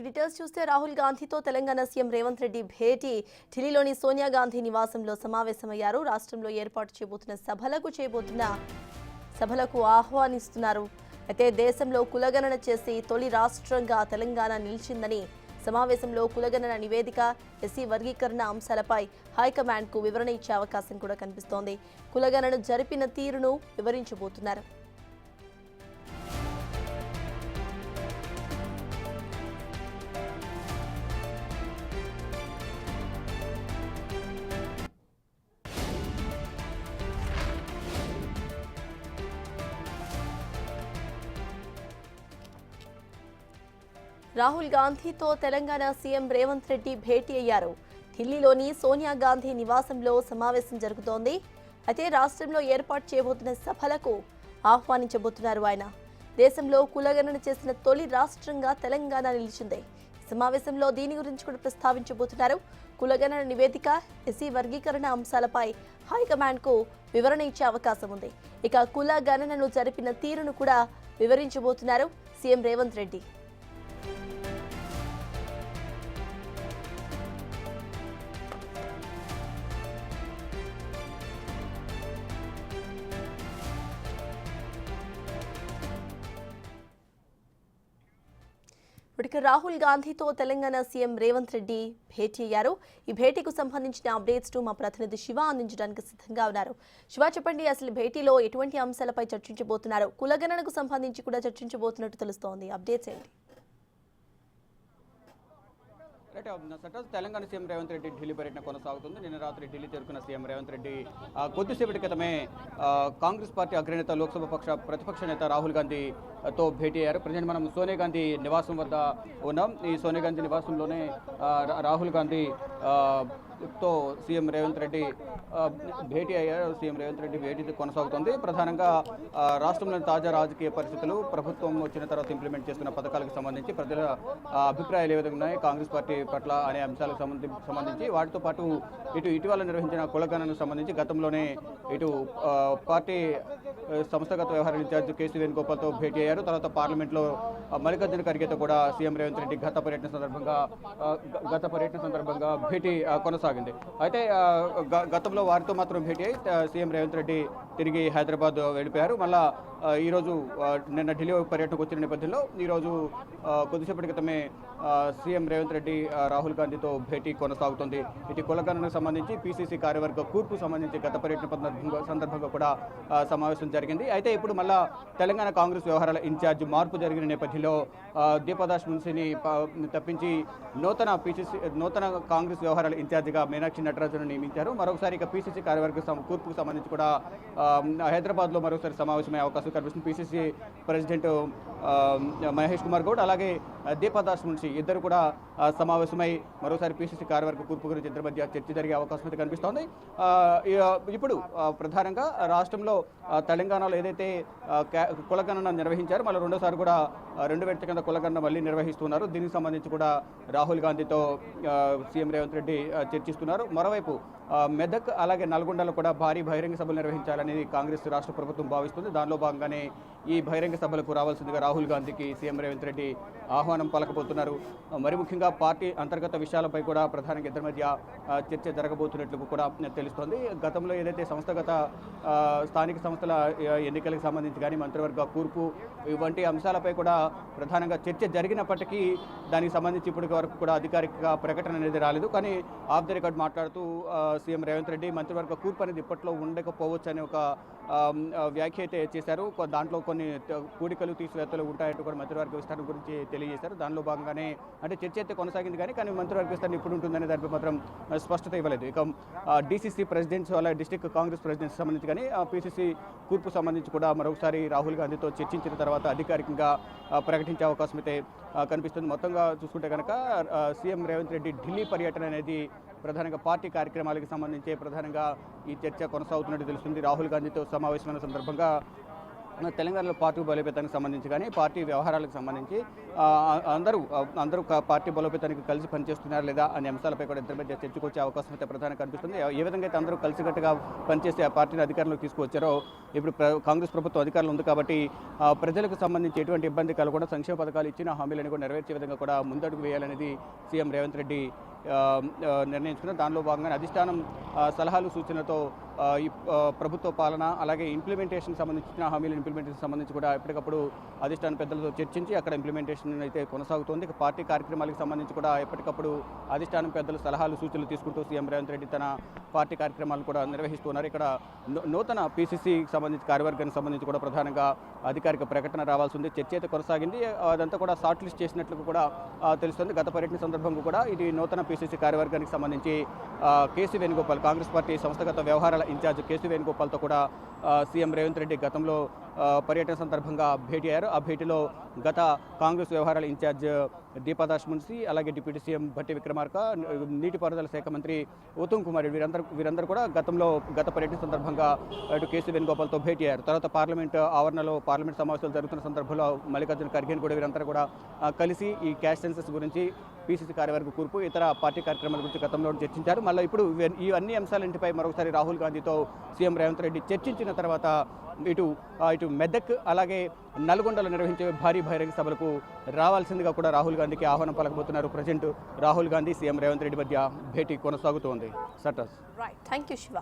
Details చూస్తే రాహుల్ గాంధీతో Telangana CM Revanth Reddy భేటీ ఢిల్లీలోని సోనియా గాంధీ నివాసంలో సమావేశమయ్యారు. రాష్ట్రంలో ఏర్పాటు చేయబోతున్న సభలకు ఆహ్వానిస్తున్నారు. అయితే దేశంలో కులగణన చేసి తొలి రాష్ట్రంగా తెలంగాణ నిలిచిందని సమావేశంలో కులగణన నివేదిక, ఎస్సీ వర్గీకరణ అంశాలపై హైకమాండ్కు వివరణ ఇచ్చే అవకాశం కూడా కనిపిస్తోంది. కులగణన జరిపిన తీరును వివరించబోతున్నారు. రాహుల్ గాంధీతో తెలంగాణ సీఎం రేవంత్ రెడ్డి భేటీ అయ్యారు. ఢిల్లీలోని సోనియా గాంధీ నివాసంలో సమావేశం జరుగుతోంది. అయితే రాష్ట్రంలో ఏర్పాటు చేయబోతున్న సభలకు ఆహ్వానించబోతున్నారు ఆయన. దేశంలో కులగణన చేసిన తొలి రాష్ట్రంగా తెలంగాణ నిలిచింది. సమావేశంలో దీని గురించి కూడా ప్రస్తావించబోతున్నారు. కులగణన నివేదిక, ఎస్సీ వర్గీకరణ అంశాలపై హైకమాండ్కు వివరణ ఇచ్చే అవకాశం ఉంది. ఇక కుల గణనను జరిపిన తీరును కూడా వివరించబోతున్నారు సీఎం రేవంత్ రెడ్డి. ఇప్పటికే రాహుల్ గాంధీతో తెలంగాణ సీఎం రేవంత్ రెడ్డి భేటీ అయ్యారు. ఈ భేటీకు సంబంధించిన అప్డేట్స్ మా ప్రతినిధి శివ అందించడానికి సిద్ధంగా ఉన్నారు. శివ, చెప్పండి, అసలు భేటీలో ఎటువంటి అంశాలపై చర్చించబోతున్నారు? కులగణనకు సంబంధించి కూడా చర్చించబోతున్నట్టు తెలుస్తోంది. అప్డేట్స్ ఏంటి? తెలంగాణ సీఎం రేవంత్ రెడ్డి ఢిల్లీ పర్యటన కొనసాగుతుంది. నిన్న రాత్రి ఢిల్లీ చేరుకున్న సీఎం రేవంత్ రెడ్డి కొద్దిసేపటి క్రితమే కాంగ్రెస్ పార్టీ అగ్రనేత, లోక్సభ ప్రతిపక్ష నేత రాహుల్ గాంధీతో భేటీ అయ్యారు. ప్రజెంట్ మనం సోనియా గాంధీ నివాసం వద్ద ఉన్నాం. ఈ సోనియా గాంధీ నివాసంలోనే రాహుల్ గాంధీ తో సీఎం రేవంత్ రెడ్డి భేటీ అయ్యారు. సీఎం రేవంత్ రెడ్డి భేటీ కొనసాగుతుంది. ప్రధానంగా రాష్ట్రంలోని తాజా రాజకీయ పరిస్థితులు, ప్రభుత్వం వచ్చిన తర్వాత ఇంప్లిమెంట్ చేస్తున్న పథకాలకు సంబంధించి ప్రజల అభిప్రాయాలు ఏ విధంగా ఉన్నాయి, కాంగ్రెస్ పార్టీ పట్ల అనే అంశాలకు సంబంధించి వాటితో పాటు ఇటీవల నిర్వహించిన కులగణనకు సంబంధించి గతంలోనే పార్టీ సంస్థాగత వ్యవహారాల ఇన్ఛార్జ్ కేసీ వేణుగోపాల్తో భేటీ అయ్యారు. తర్వాత పార్లమెంట్లో మల్లికార్జున ఖర్గేతో కూడా సీఎం రేవంత్ రెడ్డి గత పర్యటన సందర్భంగా భేటీ కొనసాగింది. అయితే గతంలో వారితో మాత్రం భేటీ అయి సీఎం రేవంత్ రెడ్డి తిరిగి హైదరాబాద్ వెళ్ళిపోయారు. మళ్ళా ఈరోజు నిన్న ఢిల్లీ పర్యటనకు వచ్చిన నేపథ్యంలో ఈరోజు కొద్దిసేపటి క్రితమే సీఎం రేవంత్ రెడ్డి రాహుల్ గాంధీతో భేటీ కొనసాగుతుంది. ఇటు కులగణనకు సంబంధించి పీసీసీ కార్యవర్గ కూర్పు సంబంధించి గత పర్యటన సందర్భంగా కూడా సమావేశం జరిగింది. అయితే ఇప్పుడు మళ్ళా తెలంగాణ కాంగ్రెస్ వ్యవహారాల ఇన్ఛార్జ్ మార్పు జరిగిన నేపథ్యంలో దీపదాస్ మున్సిని తప్పించి నూతన కాంగ్రెస్ వ్యవహారాల ఇన్ఛార్జిగా మీనాక్షి నటరాజును నియమించారు. మరొకసారి ఇక పీసీసీ కార్యవర్గ కూర్పుకు సంబంధించి కూడా హైదరాబాద్లో మరోసారి సమావేశమయ్యే అవకాశం కనిపిస్తుంది. పీసీసీ ప్రెసిడెంట్ మహేష్ కుమార్ గౌడ్ అలాగే దీపదాస్ మున్షి ఇద్దరు కూడా సమావేశమై మరోసారి పీసీసీ కార్యవర్గ కూర్పు గురించి ఇద్దరి మధ్య చర్చ జరిగే అవకాశం అయితే కనిపిస్తోంది. ఇప్పుడు ప్రధానంగా రాష్ట్రంలో తెలంగాణలో ఏదైతే కులగణన నిర్వహించారో మళ్ళీ రెండోసారి కూడా 2 విడత కింద కులగణన మళ్ళీ నిర్వహిస్తున్నారు. దీనికి సంబంధించి కూడా రాహుల్ గాంధీతో సీఎం రేవంత్ రెడ్డి చర్చిస్తున్నారు. మరోవైపు మెదక్ అలాగే నల్గొండలో కూడా భారీ బహిరంగ సభలు నిర్వహించాలని కాంగ్రెస్ రాష్ట్ర ప్రభుత్వం భావిస్తుంది. దానిలో భాగంగానే ఈ బహిరంగ సభలకు రావాల్సిందిగా రాహుల్ గాంధీకి సీఎం రేవంత్ రెడ్డి ఆహ్వానం పలకబోతున్నారు. మరి ముఖ్యంగా పార్టీ అంతర్గత విషయాలపై కూడా ప్రధానంగా ఇద్దరి మధ్య చర్చ జరగబోతున్నట్లు కూడా తెలుస్తోంది. గతంలో ఏదైతే స్థానిక సంస్థల ఎన్నికలకు సంబంధించి కానీ మంత్రివర్గ కూర్పు ఇవంటి అంశాలపై కూడా ప్రధానంగా చర్చ జరిగినప్పటికీ దానికి సంబంధించి ఇప్పటి వరకు కూడా అధికారిక ప్రకటన అనేది రాలేదు. కానీ ఆఫ్ ది రికార్డ్ మాట్లాడుతూ సీఎం రేవంత్ రెడ్డి మంత్రివర్గ కూర్పు అనేది ఇప్పట్లో ఉండకపోవచ్చు అనే ఒక వ్యాఖ్య అయితే చేశారు. దాంట్లో కొన్ని కూడికలు తీసివేతలు ఉంటాయంటూ కూడా మంత్రివర్గ విస్తరణ గురించి తెలియజేశారు. దానిలో భాగంగానే అంటే చర్చ అయితే కొనసాగింది కానీ మంత్రివర్గ విస్తరణ ఇప్పుడు ఉంటుందనే దానిపై మాత్రం స్పష్టత ఇవ్వలేదు. ఇక డీసీసీ ప్రెసిడెంట్స్ అలాగే డిస్ట్రిక్ట్ కాంగ్రెస్ ప్రెసిడెంట్స్ సంబంధించి కానీ పీసీసీ కూర్పు సంబంధించి కూడా మరొకసారి రాహుల్ గాంధీతో చర్చించిన తర్వాత అధికారికంగా ప్రకటించే అవకాశం అయితే కనిపిస్తుంది. మొత్తంగా చూసుకుంటే కనుక సీఎం రేవంత్ రెడ్డి ఢిల్లీ పర్యటన అనేది ప్రధానంగా పార్టీ కార్యక్రమాలకు సంబంధించి ప్రధానంగా ఈ చర్చ కొనసాగుతున్నట్టు తెలుస్తుంది. రాహుల్ గాంధీతో సమావేశమైన సందర్భంగా తెలంగాణలో పార్టీ బలోపేతానికి సంబంధించి కానీ పార్టీ వ్యవహారాలకు సంబంధించి అందరూ పార్టీ బలోపేతానికి కలిసి పనిచేస్తున్నారు లేదా అనే అంశాలపై కూడా ఇద్దరి మధ్య చర్చకు వచ్చే అవకాశం అయితే ప్రధానంగా కనిపిస్తుంది. ఏ విధంగా అయితే అందరూ కలిసికట్టుగా పనిచేసి ఆ పార్టీని అధికారంలోకి తీసుకువచ్చారో ఇప్పుడు కాంగ్రెస్ ప్రభుత్వం అధికారంలో ఉంది కాబట్టి ప్రజలకు సంబంధించి ఎటువంటి ఇబ్బంది కలగకుండా సంక్షేమ పథకాలు ఇచ్చిన హామీలను కూడా నెరవేర్చే విధంగా కూడా ముందడుగు వేయాలనేది సీఎం రేవంత్ రెడ్డి నిర్ణయించుకున్న దానిలో భాగంగా అధిష్టానం సలహాలు సూచనలతో ఈ ప్రభుత్వ పాలన అలాగే ఇంప్లిమెంటేషన్ సంబంధించిన హామీల ఇంప్లిమెంటేషన్ సంబంధించి కూడా ఎప్పటికప్పుడు అధిష్టాన పెద్దలతో చర్చించి అక్కడ ఇంప్లిమెంటేషన్ అయితే కొనసాగుతోంది. పార్టీ కార్యక్రమాలకు సంబంధించి కూడా ఎప్పటికప్పుడు అధిష్టానం పెద్దలు సలహాలు సూచనలు తీసుకుంటూ సీఎం రేవంత్ రెడ్డి తన పార్టీ కార్యక్రమాలు కూడా నిర్వహిస్తున్నారు. ఇక్కడ నూతన పీసీసీకి సంబంధించి కార్యవర్గానికి సంబంధించి కూడా ప్రధానంగా అధికారిక ప్రకటన రావాల్సి ఉంది. చర్చ అయితే కొనసాగింది. అదంతా కూడా షార్ట్ లిస్ట్ చేసినట్లు కూడా తెలుస్తుంది. గత పర్యటన సందర్భంగా కూడా ఇది నూతన పీసీసీ కార్యవర్గానికి సంబంధించి కేసీ వేణుగోపాల్ కాంగ్రెస్ పార్టీ సంస్థాగత వ్యవహారాల ఇన్ఛార్జ్ కేసీ వేణుగోపాల్తో కూడా సీఎం రేవంత్ రెడ్డి గతంలో పర్యటన సందర్భంగా భేటీ అయ్యారు. ఆ భేటీలో గత కాంగ్రెస్ వ్యవహారాల ఇన్ఛార్జ్ దీపాదాస్ మున్సి అలాగే డిప్యూటీ సీఎం భట్టి విక్రమార్క, నీటిపారుదల శాఖ మంత్రి ఉత్తమ్ కుమార్ వీరందరూ కూడా గత పర్యటన సందర్భంగా అటు కేసీ వేణుగోపాల్తో భేటీ అయ్యారు. తర్వాత పార్లమెంట్ సమావేశాలు జరుగుతున్న సందర్భంలో మల్లికార్జున ఖర్గేని కూడా వీరందరూ కూడా కలిసి ఈ క్యాష్ సెన్సస్ గురించి, పీసీసీ కార్యవర్గ కూర్పు, ఇతర పార్టీ కార్యక్రమాల గురించి గతంలో చర్చించారు. మళ్ళీ ఇప్పుడు ఈ అన్ని అంశాలంటిపై మరొకసారి రాహుల్ గాంధీతో సీఎం రేవంత్ రెడ్డి చర్చించిన తర్వాత ఇటు మెదక్ అలాగే నల్గొండలో నిర్వహించే భారీ బహిరంగ సభలకు రావాల్సిందిగా కూడా రాహుల్ గాంధీకి ఆహ్వానం పలకబోతున్నారు. ప్రజెంట్ రాహుల్ గాంధీ సీఎం రేవంత్ రెడ్డి మధ్య భేటీ కొనసాగుతోంది. సటస్ రైట్, థ్యాంక్ యూ శివ.